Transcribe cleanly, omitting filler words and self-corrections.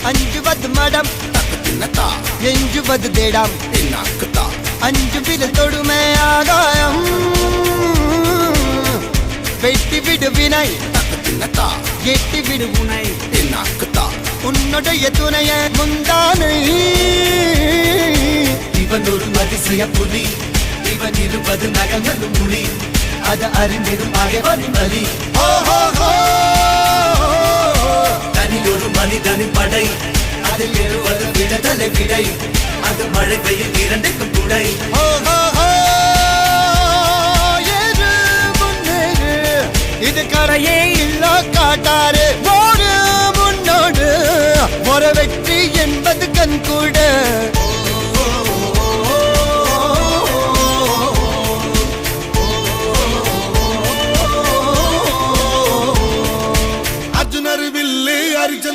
அஞ்சுவது மடம் எஞ்சுவது தேடம் அஞ்சு விரல் தொடுமே ஆகாயம் வெட்டி விடு வினை எட்டி விடு உனை உன்னுடைய துணைய முந்தானை இவன் ஒரு அதிசய புலி இவன் 20 நகங்களும் புலி அது அறிந்திடும் ஆகவனி வலி தனி ஒரு மனிதனின் படை அதில் எழுவது விடுதலை விடை அது மழை பெய்யும் இரண்டுக்கும் துணை இது கரையே